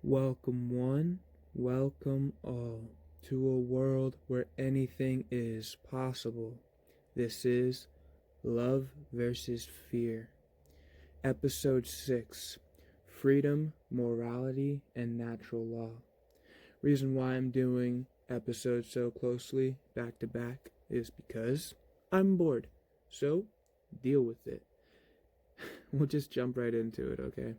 Welcome one, welcome all to a world where anything is possible. This is Love versus Fear. Episode 6, Freedom, Morality, and Natural Law. Reason why I'm doing episodes so closely, back to back, is because I'm bored. So, deal with it. We'll just jump right into it, okay?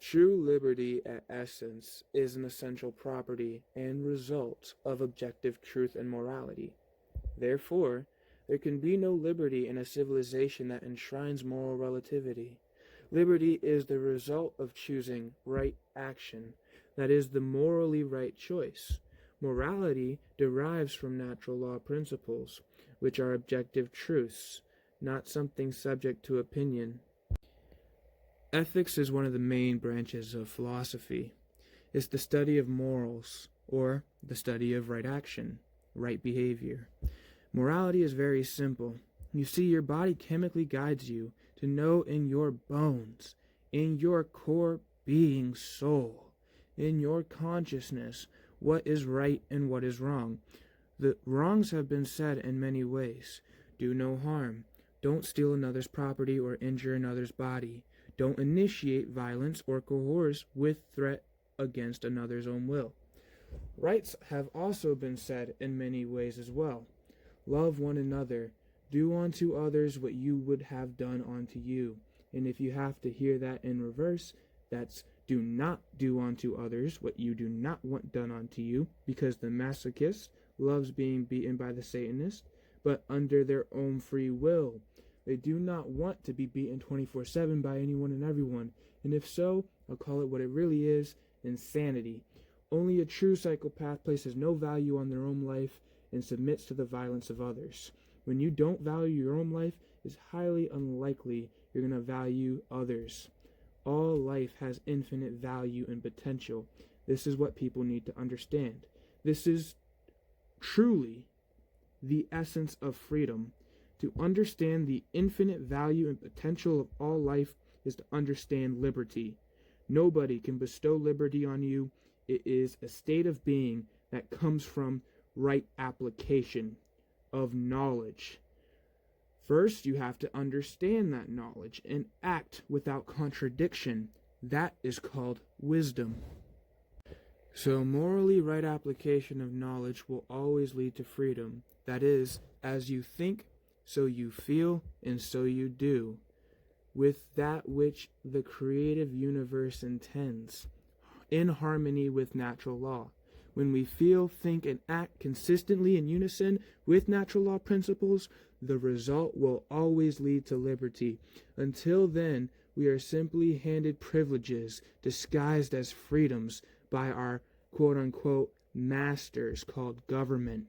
True liberty, at essence, is an essential property and result of objective truth and morality. Therefore, there can be no liberty in a civilization that enshrines moral relativity. Liberty is the result of choosing right action, that is, the morally right choice. Morality derives from natural law principles, which are objective truths, not something subject to opinion. Ethics is one of the main branches of philosophy. It's the study of morals, or the study of right action, right behavior. Morality is very simple. You see, your body chemically guides you to know in your bones, in your core being soul, in your consciousness, what is right and what is wrong. The wrongs have been said in many ways. Do no harm. Don't steal another's property or injure another's body. Don't initiate violence or coerce with threat against another's own will. Rights have also been said in many ways as well. Love one another. Do unto others what you would have done unto you. And if you have to hear that in reverse, that's do not do unto others what you do not want done unto you, because the masochist loves being beaten by the Satanist, but under their own free will. They do not want to be beaten 24/7 by anyone and everyone, and if so, I'll call it what it really is, insanity. Only a true psychopath places no value on their own life and submits to the violence of others. When you don't value your own life, it's highly unlikely you're going to value others. All life has infinite value and potential. This is what people need to understand. This is truly the essence of freedom. To understand the infinite value and potential of all life is to understand liberty. Nobody can bestow liberty on you. It is a state of being that comes from right application of knowledge. First, you have to understand that knowledge and act without contradiction. That is called wisdom. So, morally right application of knowledge will always lead to freedom. That is, as you think, so you feel, and so you do, with that which the creative universe intends, in harmony with natural law. When we feel, think, and act consistently in unison with natural law principles, the result will always lead to liberty. Until then, we are simply handed privileges disguised as freedoms by our quote-unquote masters called government,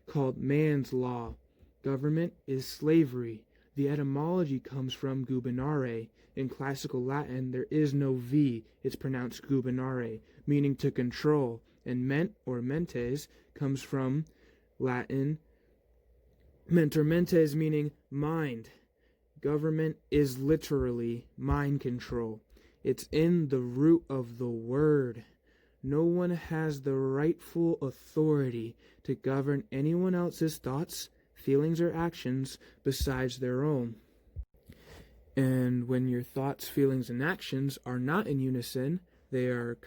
called man's law. Government is slavery. The etymology comes from gubernare. In classical Latin, there is no V. It's pronounced gubernare, meaning to control. And ment or mentes comes from Latin mentor mentes, meaning mind. Government is literally mind control. It's in the root of the word. No one has the rightful authority to govern anyone else's thoughts, feelings, or actions besides their own. And when your thoughts, feelings, and actions are not in unison, they are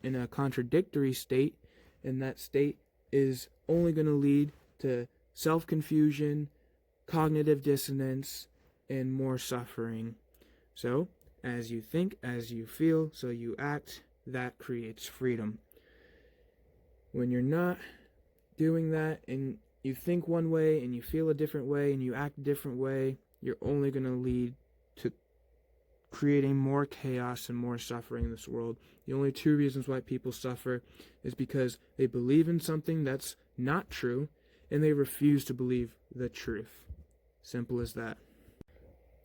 in a contradictory state, and that state is only going to lead to self-confusion, cognitive dissonance, and more suffering. So, as you think, as you feel, so you act. That creates freedom. When you're not doing that, and you think one way, and you feel a different way, and you act a different way, you're only going to lead to creating more chaos and more suffering in this world. The only two reasons why people suffer is because they believe in something that's not true, and they refuse to believe the truth. Simple as that.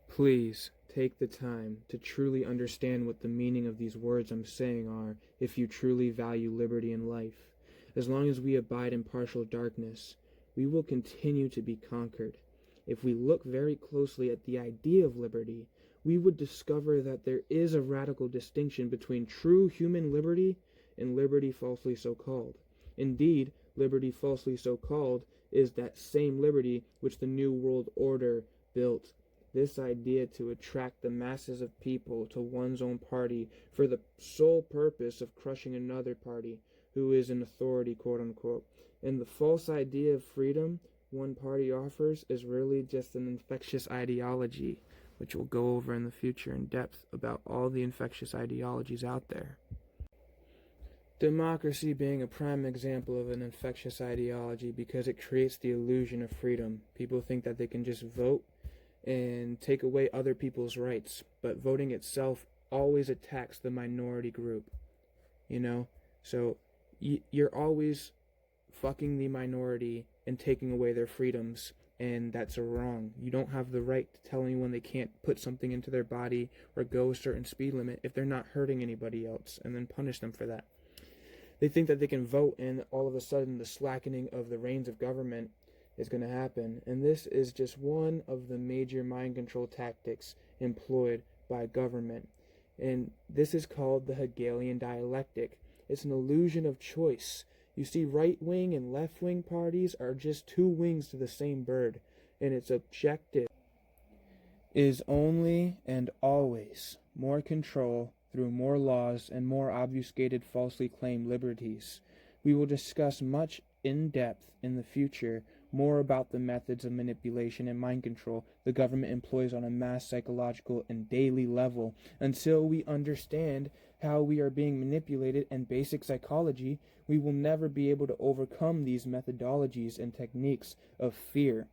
Please take the time to truly understand what the meaning of these words I'm saying are if you truly value liberty in life. As long as we abide in partial darkness, we will continue to be conquered. If we look very closely at the idea of liberty, we would discover that there is a radical distinction between true human liberty and liberty falsely so called. Indeed, liberty falsely so called is that same liberty which the New World Order built. This idea to attract the masses of people to one's own party for the sole purpose of crushing another party who is in authority, quote unquote. And the false idea of freedom one party offers is really just an infectious ideology, which we'll go over in the future in depth about all the infectious ideologies out there. Democracy being a prime example of an infectious ideology because it creates the illusion of freedom. People think that they can just vote and take away other people's rights, but voting itself always attacks the minority group, So you're always fucking the minority and taking away their freedoms, and that's wrong. You don't have the right to tell anyone they can't put something into their body or go a certain speed limit if they're not hurting anybody else, and then punish them for that. They think that they can vote, and all of a sudden the slackening of the reins of government is going to happen. And this is just one of the major mind control tactics employed by government. And this is called the Hegelian dialectic. It's an illusion of choice. You see, right-wing and left-wing parties are just two wings to the same bird, and its objective is only and always more control through more laws and more obfuscated, falsely claimed liberties. We will discuss much in depth in the future more about the methods of manipulation and mind control the government employs on a mass psychological and daily level. Until we understand how we are being manipulated and basic psychology, we will never be able to overcome these methodologies and techniques of fear.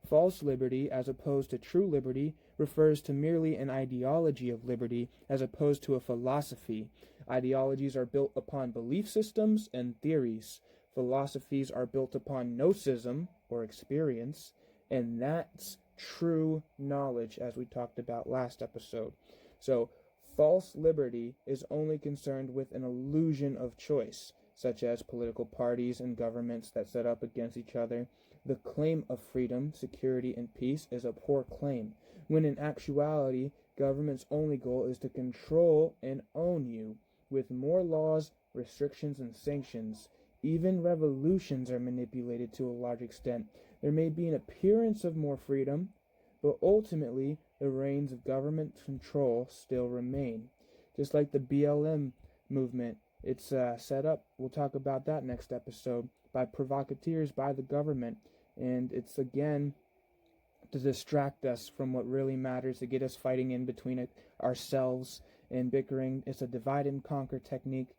False liberty, as opposed to true liberty, refers to merely an ideology of liberty as opposed to a philosophy. Ideologies are built upon belief systems and theories. Philosophies are built upon gnosis, or experience, and that's true knowledge, as we talked about last episode. So, false liberty is only concerned with an illusion of choice, such as political parties and governments that set up against each other. The claim of freedom, security, and peace is a poor claim, when in actuality, government's only goal is to control and own you with more laws, restrictions, and sanctions. Even revolutions are manipulated to a large extent. There may be an appearance of more freedom, but ultimately the reins of government control still remain. Just like the BLM movement, it's set up, we'll talk about that next episode, by provocateurs by the government. And it's again to distract us from what really matters, to get us fighting in between ourselves and bickering. It's a divide and conquer technique.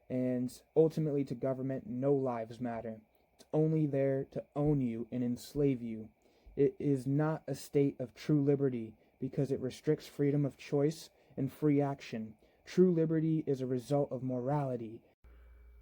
And ultimately to government, no lives matter. It's only there to own you and enslave you. It is not a state of true liberty because it restricts freedom of choice and free action. True liberty is a result of morality.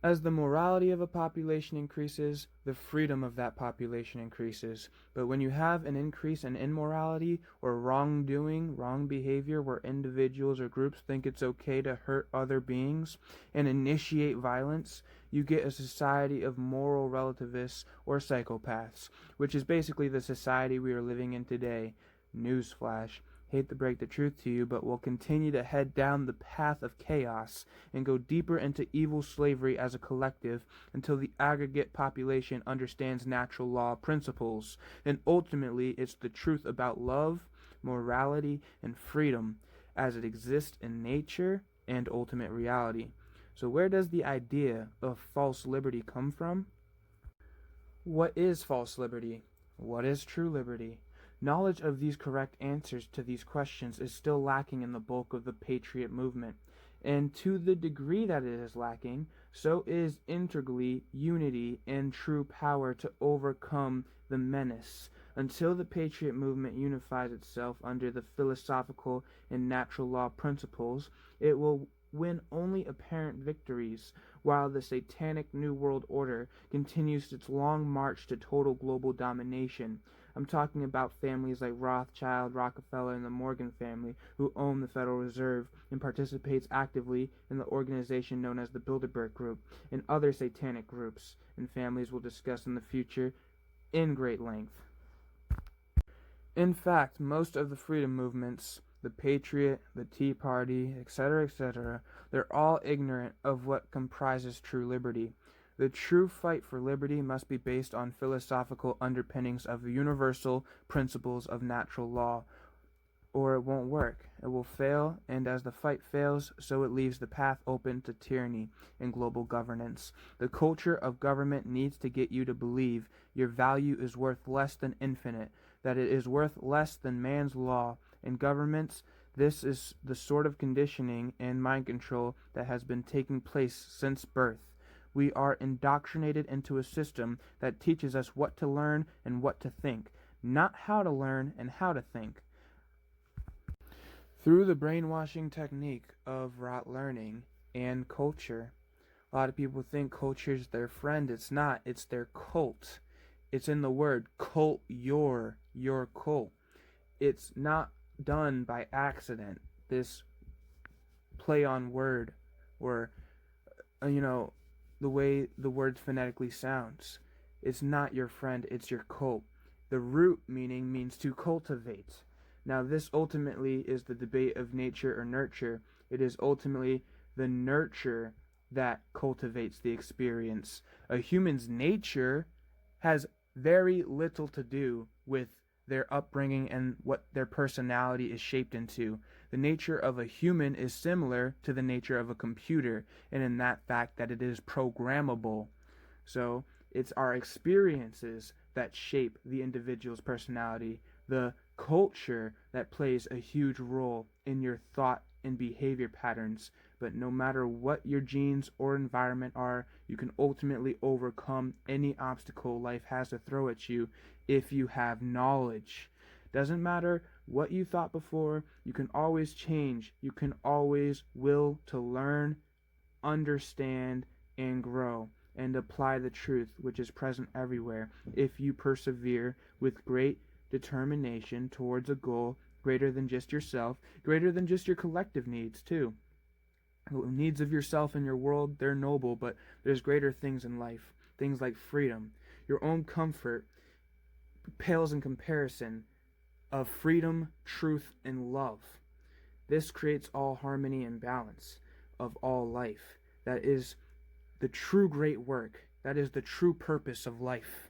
As the morality of a population increases, the freedom of that population increases. But when you have an increase in immorality or wrongdoing, wrong behavior where individuals or groups think it's okay to hurt other beings and initiate violence, you get a society of moral relativists or psychopaths, which is basically the society we are living in today. Newsflash. Hate to break the truth to you, but we'll continue to head down the path of chaos and go deeper into evil slavery as a collective until the aggregate population understands natural law principles. And ultimately, it's the truth about love, morality, and freedom as it exists in nature and ultimate reality. So where does the idea of false liberty come from? What is false liberty? What is true liberty? Knowledge of these correct answers to these questions is still lacking in the bulk of the patriot movement, and to the degree that it is lacking, so is integrally unity and true power to overcome the menace. Until the patriot movement unifies itself under the philosophical and natural law principles, it will win only apparent victories, while the satanic New World Order continues its long march to total global domination. I'm talking about families like Rothschild, Rockefeller, and the Morgan family, who own the Federal Reserve and participates actively in the organization known as the Bilderberg Group, and other satanic groups and families we'll discuss in the future in great length. In fact, most of the freedom movements the Patriot, the Tea Party, etc., they're all ignorant of what comprises true liberty. The true fight for liberty must be based on philosophical underpinnings of universal principles of natural law, or it won't work. It will fail, and as the fight fails, so it leaves the path open to tyranny and global governance. The culture of government needs to get you to believe your value is worth less than infinite, that it is worth less than man's law. In governments, this is the sort of conditioning and mind control that has been taking place since birth. We are indoctrinated into a system that teaches us what to learn and what to think, not how to learn and how to think. Through the brainwashing technique of rote learning and culture, a lot of people think culture is their friend. It's not. It's their cult. It's in the word cult, your cult. It's not done by accident. This play on word, or the way the word phonetically sounds. It's not your friend, it's your cult. The root meaning means to cultivate. Now, this ultimately is the debate of nature or nurture. It is ultimately the nurture that cultivates the experience. A human's nature has very little to do with their upbringing and what their personality is shaped into. The nature of a human is similar to the nature of a computer, and in that fact that it is programmable. So it's our experiences that shape the individual's personality, the culture that plays a huge role in your thought and behavior patterns. But no matter what your genes or environment are, you can ultimately overcome any obstacle life has to throw at you if you have knowledge. Doesn't matter what you thought before, you can always change. You can always will to learn, understand, and grow, and apply the truth which is present everywhere if you persevere with great determination towards a goal greater than just yourself, greater than just your collective needs too. Needs of yourself and your world, they're noble, but there's greater things in life. Things like freedom. Your own comfort pales in comparison of freedom, truth, and love. This creates all harmony and balance of all life. That is the true great work. That is the true purpose of life.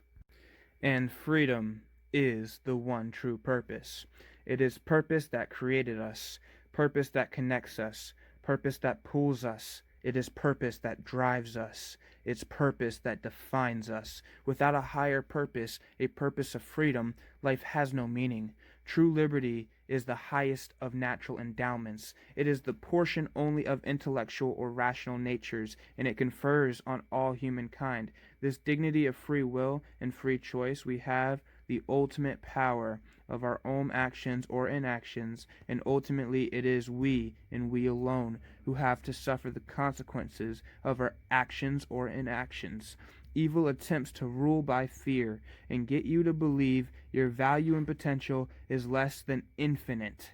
And freedom is the one true purpose. It is purpose that created us, purpose that connects us, purpose that pulls us. It is purpose that drives us. It's purpose that defines us. Without a higher purpose, a purpose of freedom, life has no meaning. True liberty is the highest of natural endowments. It is the portion only of intellectual or rational natures, and it confers on all humankind. This dignity of free will and free choice, we have the ultimate power of our own actions or inactions, and ultimately it is we, and we alone, who have to suffer the consequences of our actions or inactions. Evil attempts to rule by fear and get you to believe your value and potential is less than infinite.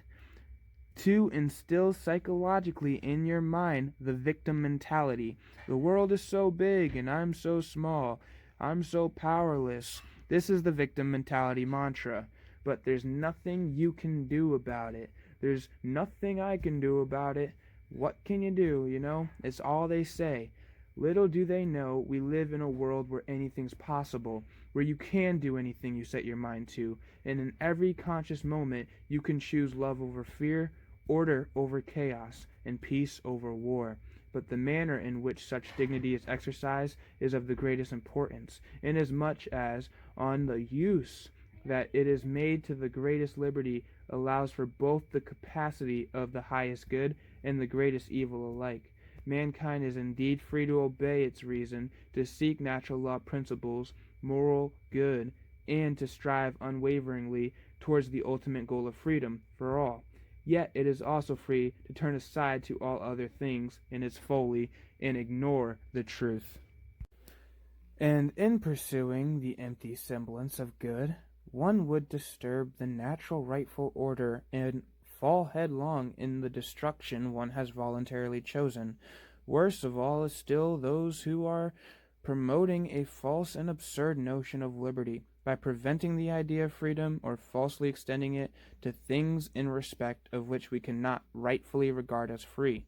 To instill psychologically in your mind the victim mentality. The world is so big and I'm so small. I'm so powerless. This is the victim mentality mantra. But there's nothing you can do about it. There's nothing I can do about it. What can you do, It's all they say. Little do they know we live in a world where anything's possible, where you can do anything you set your mind to, and in every conscious moment you can choose love over fear, order over chaos, and peace over war. But the manner in which such dignity is exercised is of the greatest importance, inasmuch as on the use that it is made to the greatest liberty allows for both the capacity of the highest good and the greatest evil alike. Mankind is indeed free to obey its reason, to seek natural law principles, moral good, and to strive unwaveringly towards the ultimate goal of freedom for all. Yet it is also free to turn aside to all other things in its folly and ignore the truth. And in pursuing the empty semblance of good, one would disturb the natural rightful order and fall headlong in the destruction one has voluntarily chosen. Worst of all is still those who are promoting a false and absurd notion of liberty by preventing the idea of freedom or falsely extending it to things in respect of which we cannot rightfully regard as free.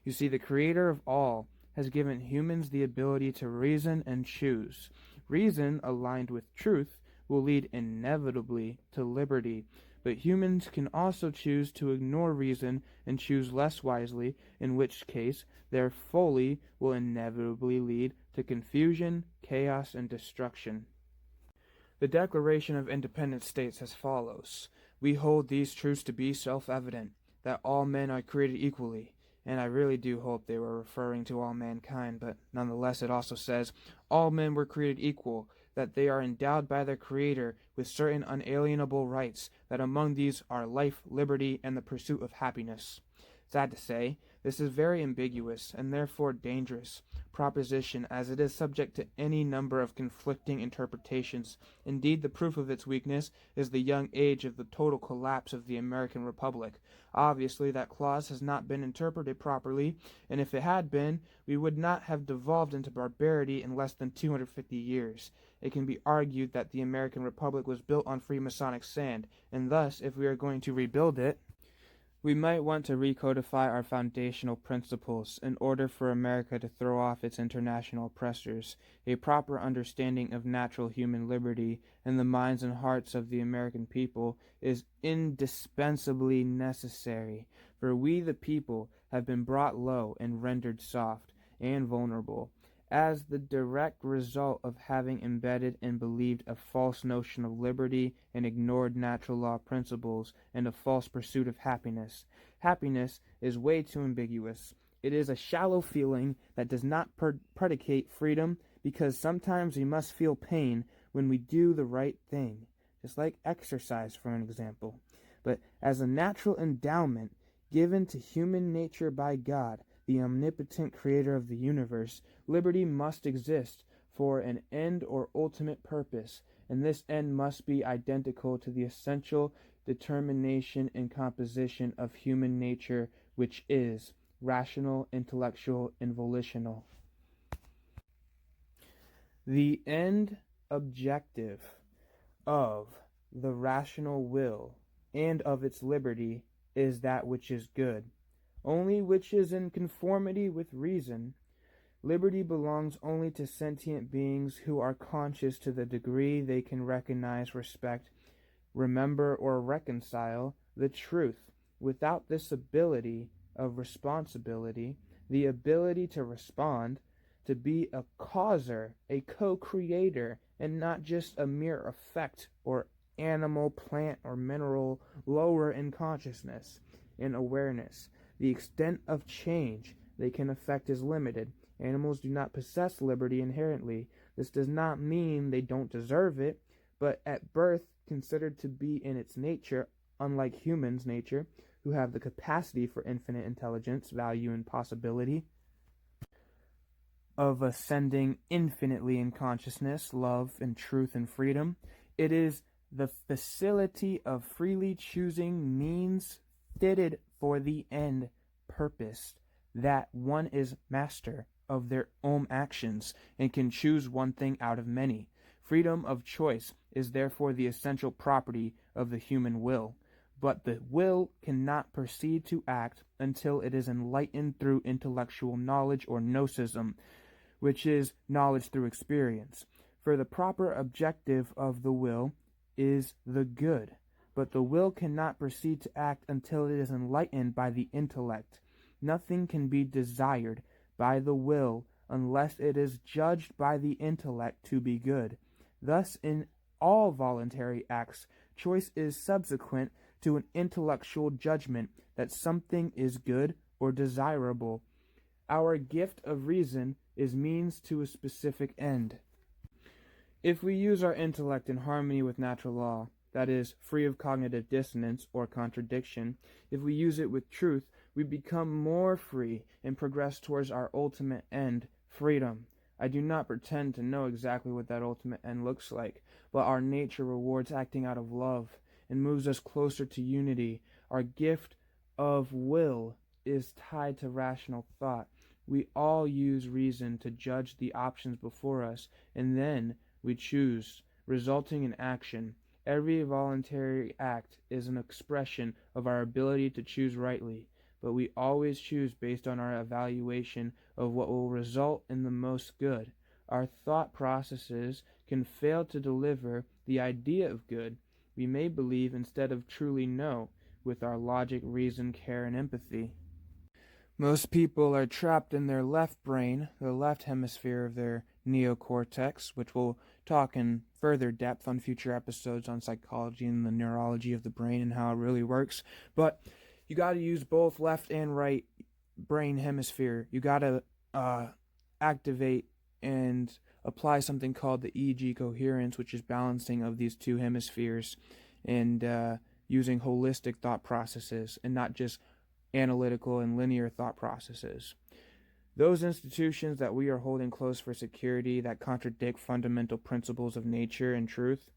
You see, the Creator of all has given humans the ability to reason and choose. Reason, aligned with truth, will lead inevitably to liberty, but humans can also choose to ignore reason and choose less wisely, in which case their folly will inevitably lead to confusion, chaos, and destruction. The Declaration of Independent States as follows: "We hold these truths to be self-evident, that all men are created equally." And I really do hope they were referring to all mankind, but nonetheless it also says, "All men were created equal, that they are endowed by their Creator with certain unalienable rights, that among these are life, liberty, and the pursuit of happiness." Sad to say, this is very ambiguous and therefore dangerous proposition, as it is subject to any number of conflicting interpretations. Indeed, the proof of its weakness is the young age of the total collapse of the American Republic. Obviously, that clause has not been interpreted properly, and if it had been, we would not have devolved into barbarity in less than 250 years. It can be argued that the American Republic was built on Freemasonic sand, and thus, if we are going to rebuild it, we might want to recodify our foundational principles in order for America to throw off its international oppressors. A proper understanding of natural human liberty in the minds and hearts of the American people is indispensably necessary, for we the people have been brought low and rendered soft and vulnerable as the direct result of having embedded and believed a false notion of liberty and ignored natural law principles and a false pursuit of happiness. Happiness is way too ambiguous. It is a shallow feeling that does not predicate freedom, because sometimes we must feel pain when we do the right thing, just like exercise, for an example. But as a natural endowment given to human nature by God, the omnipotent creator of the universe, liberty must exist for an end or ultimate purpose, and this end must be identical to the essential determination and composition of human nature, which is rational, intellectual, and volitional. The end objective of the rational will and of its liberty is that which is good, only which is in conformity with reason. Liberty belongs only to sentient beings who are conscious to the degree they can recognize, respect, remember, or reconcile the truth. Without this ability of responsibility, the ability to respond, to be a causer, a co-creator, and not just a mere effect or animal, plant, or mineral lower in consciousness and awareness, the extent of change they can affect is limited. Animals do not possess liberty inherently. This does not mean they don't deserve it, but at birth considered to be in its nature, unlike humans' nature, who have the capacity for infinite intelligence, value, and possibility of ascending infinitely in consciousness, love, and truth and freedom. It is the facility of freely choosing means fitted for the end purpose that one is master of their own actions and can choose one thing out of many. Freedom of choice is therefore the essential property of the human will, but the will cannot proceed to act until it is enlightened through intellectual knowledge or gnosis, which is knowledge through experience. For the proper objective of the will is the good, but the will cannot proceed to act until it is enlightened by the intellect. Nothing can be desired by the will unless it is judged by the intellect to be good. Thus, in all voluntary acts, choice is subsequent to an intellectual judgment that something is good or desirable. Our gift of reason is means to a specific end. If we use our intellect in harmony with natural law, that is, free of cognitive dissonance or contradiction, if we use it with truth, we become more free and progress towards our ultimate end, freedom. I do not pretend to know exactly what that ultimate end looks like, but our nature rewards acting out of love and moves us closer to unity. Our gift of will is tied to rational thought. We all use reason to judge the options before us, and then we choose, resulting in action. Every voluntary act is an expression of our ability to choose rightly, but we always choose based on our evaluation of what will result in the most good. Our thought processes can fail to deliver the idea of good. We may believe instead of truly know, with our logic, reason, care, and empathy. Most people are trapped in their left brain, the left hemisphere of their neocortex, which we'll talk in further depth on future episodes on psychology and the neurology of the brain and how it really works. But you got to use both left and right brain hemisphere. You got to activate and apply something called the EG coherence, which is balancing of these two hemispheres, and using holistic thought processes and not just analytical and linear thought processes. Those institutions that we are holding close for security that contradict fundamental principles of nature and truth,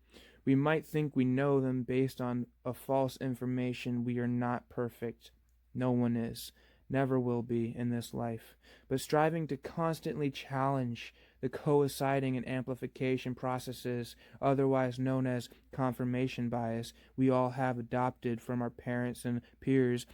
we might think we know them based on a false information. We are not perfect. No one is. Never will be in this life. But striving to constantly challenge the coinciding and amplification processes, otherwise known as confirmation bias, we all have adopted from our parents and peers,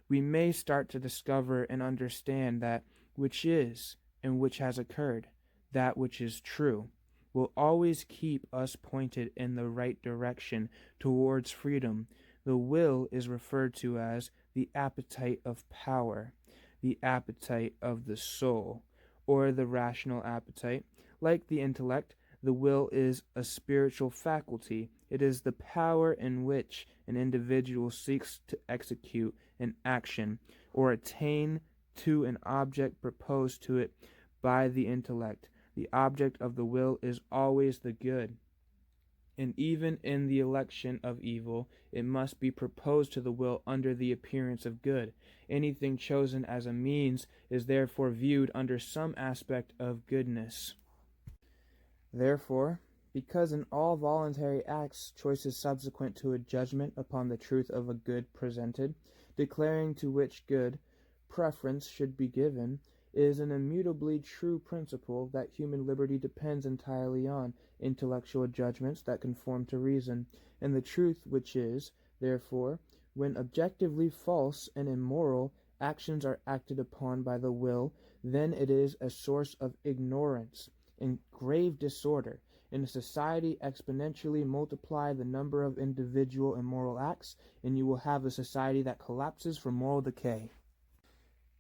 we may start to discover and understand that which is and which has occurred, that which is true, will always keep us pointed in the right direction towards freedom. The will is referred to as the appetite of power, the appetite of the soul, or the rational appetite. Like the intellect, the will is a spiritual faculty. It is the power in which an individual seeks to execute an action or attain to an object proposed to it by the intellect. The object of the will is always the good. And even in the election of evil, it must be proposed to the will under the appearance of good. Anything chosen as a means is therefore viewed under some aspect of goodness. Therefore, because in all voluntary acts choice is subsequent to a judgment upon the truth of a good presented, declaring to which good preference should be given, is an immutably true principle that human liberty depends entirely on intellectual judgments that conform to reason, and the truth which is, therefore, when objectively false and immoral actions are acted upon by the will, then it is a source of ignorance and grave disorder. In a society, exponentially multiply the number of individual immoral acts, and you will have a society that collapses from moral decay.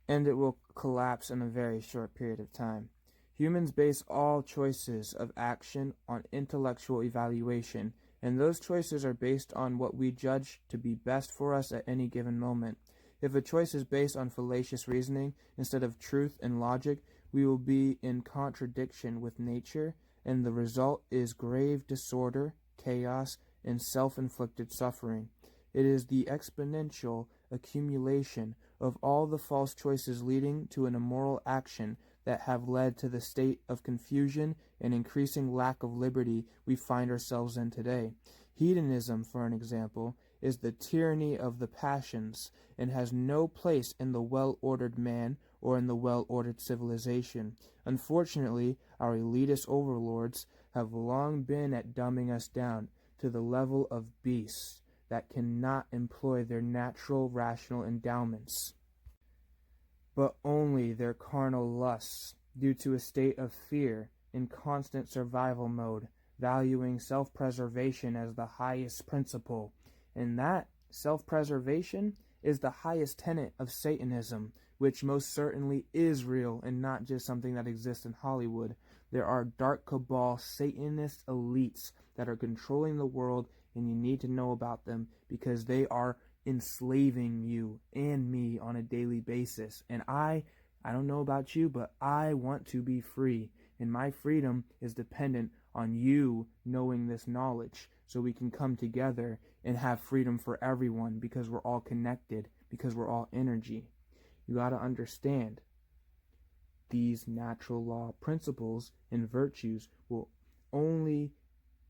And it will collapse in a very short period of time. Humans base all choices of action on intellectual evaluation, and those choices are based on what we judge to be best for us at any given moment. If a choice is based on fallacious reasoning instead of truth and logic, we will be in contradiction with nature, and the result is grave disorder, chaos, and self-inflicted suffering. It is the exponential accumulation of all the false choices leading to an immoral action that have led to the state of confusion and increasing lack of liberty we find ourselves in today. Hedonism, for an example, is the tyranny of the passions and has no place in the well-ordered man or in the well-ordered civilization. Unfortunately, our elitist overlords have long been at dumbing us down to the level of beasts that cannot employ their natural rational endowments, but only their carnal lusts, due to a state of fear in constant survival mode, valuing self-preservation as the highest principle. And that self-preservation is the highest tenet of Satanism, which most certainly is real and not just something that exists in Hollywood. There are dark cabal Satanist elites that are controlling the world, and you need to know about them because they are enslaving you and me on a daily basis. And I don't know about you, but I want to be free, and my freedom is dependent on you knowing this knowledge, so we can come together and have freedom for everyone, because we're all connected, because we're all energy. You got to understand these natural law principles and virtues will only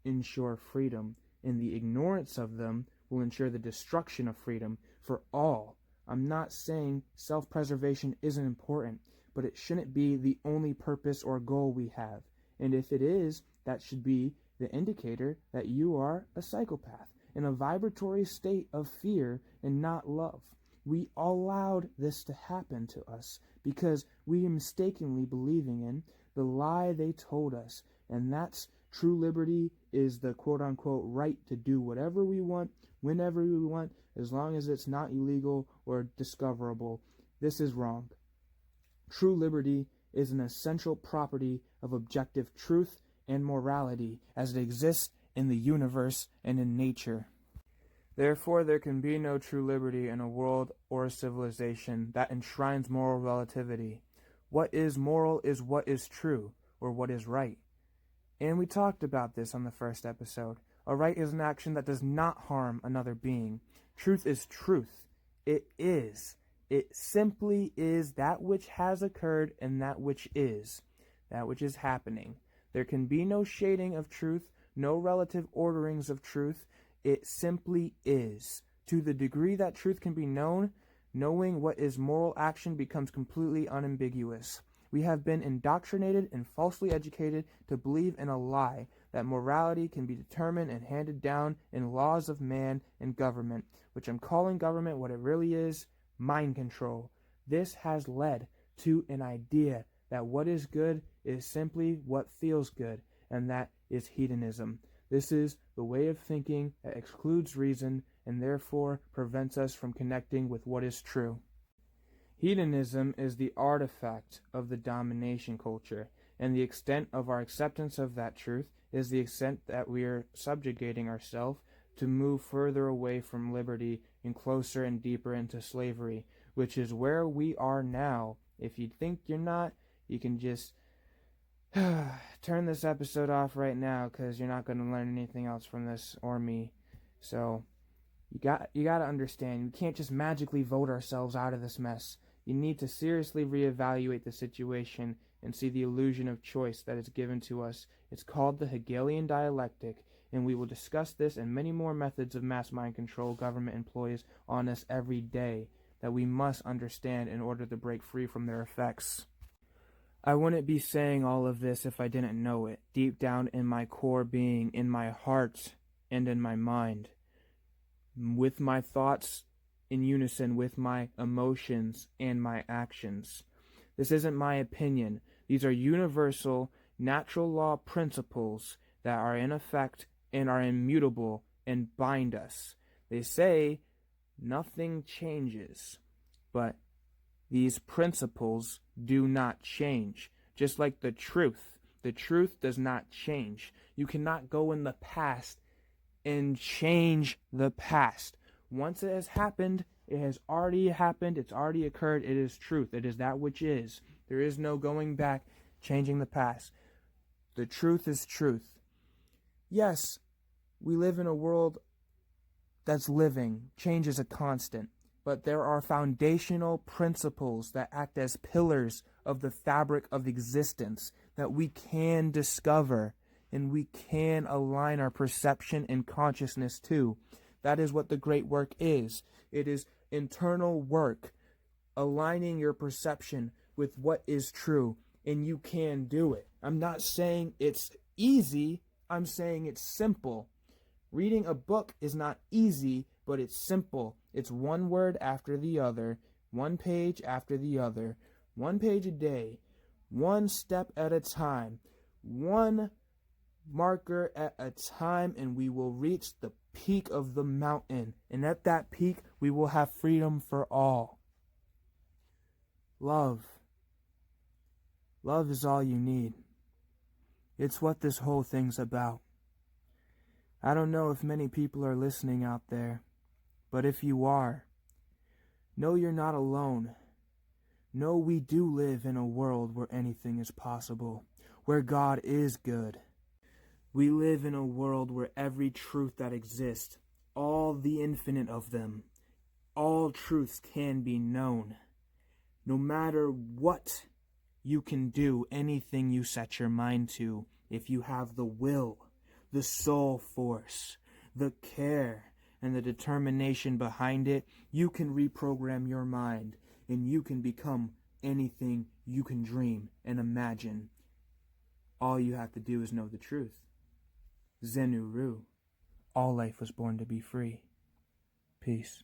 ensure freedom, and the ignorance of them will ensure the destruction of freedom for all. I'm not saying self-preservation isn't important, but it shouldn't be the only purpose or goal we have. And if it is, that should be the indicator that you are a psychopath in a vibratory state of fear and not love. We allowed this to happen to us because we are mistakenly believing in the lie they told us, and that's true liberty is the quote-unquote right to do whatever we want, whenever we want, as long as it's not illegal or discoverable. This is wrong. True liberty is an essential property of objective truth and morality as it exists in the universe and in nature. Therefore, there can be no true liberty in a world or a civilization that enshrines moral relativity. What is moral is what is true, or what is right. And we talked about this on the first episode. A right is an action that does not harm another being. Truth is truth. It is. It simply is that which has occurred and that which is happening. There can be no shading of truth, no relative orderings of truth. It simply is. To the degree that truth can be known, knowing what is moral action becomes completely unambiguous. We have been indoctrinated and falsely educated to believe in a lie that morality can be determined and handed down in laws of man and government, which I'm calling government what it really is, mind control. This has led to an idea that what is good is simply what feels good, and that is hedonism. This is the way of thinking that excludes reason and therefore prevents us from connecting with what is true. Hedonism is the artifact of the domination culture, and the extent of our acceptance of that truth is the extent that we are subjugating ourselves to move further away from liberty and closer and deeper into slavery, which is where we are now. If you think you're not, you can just turn this episode off right now, because you're not going to learn anything else from this or me. So you got to understand, we can't just magically vote ourselves out of this mess. You need to seriously reevaluate the situation and see the illusion of choice that is given to us. It's called the Hegelian dialectic, and we will discuss this and many more methods of mass mind control government employs on us every day that we must understand in order to break free from their effects. I wouldn't be saying all of this if I didn't know it, deep down in my core being, in my heart, and in my mind. With my thoughts in unison with my emotions and my actions. This isn't my opinion. These are universal, natural law principles that are in effect and are immutable and bind us. They say nothing changes, but these principles do not change. Just like the truth does not change. You cannot go in the past and change the past. Once it has happened, it has already happened, it's already occurred, it is truth. It is that which is. There is no going back, changing the past. The truth is truth. Yes, we live in a world that's living. Change is a constant. But there are foundational principles that act as pillars of the fabric of existence that we can discover and we can align our perception and consciousness to. That is what the great work is. It is internal work, aligning your perception with what is true, and you can do it. I'm not saying it's easy, I'm saying it's simple. Reading a book is not easy, but it's simple. It's one word after the other, one page after the other, one page a day, one step at a time, one marker at a time, and we will reach the peak of the mountain. And at that peak, we will have freedom for all. Love. Love is all you need. It's what this whole thing's about. I don't know if many people are listening out there, but if you are, know you're not alone. Know we do live in a world where anything is possible, where God is good. We live in a world where every truth that exists, all the infinite of them, all truths can be known. No matter what you can do, anything you set your mind to, if you have the will, the soul force, the care, and the determination behind it, you can reprogram your mind, and you can become anything you can dream and imagine. All you have to do is know the truth. Zenu Ru. All life was born to be free. Peace.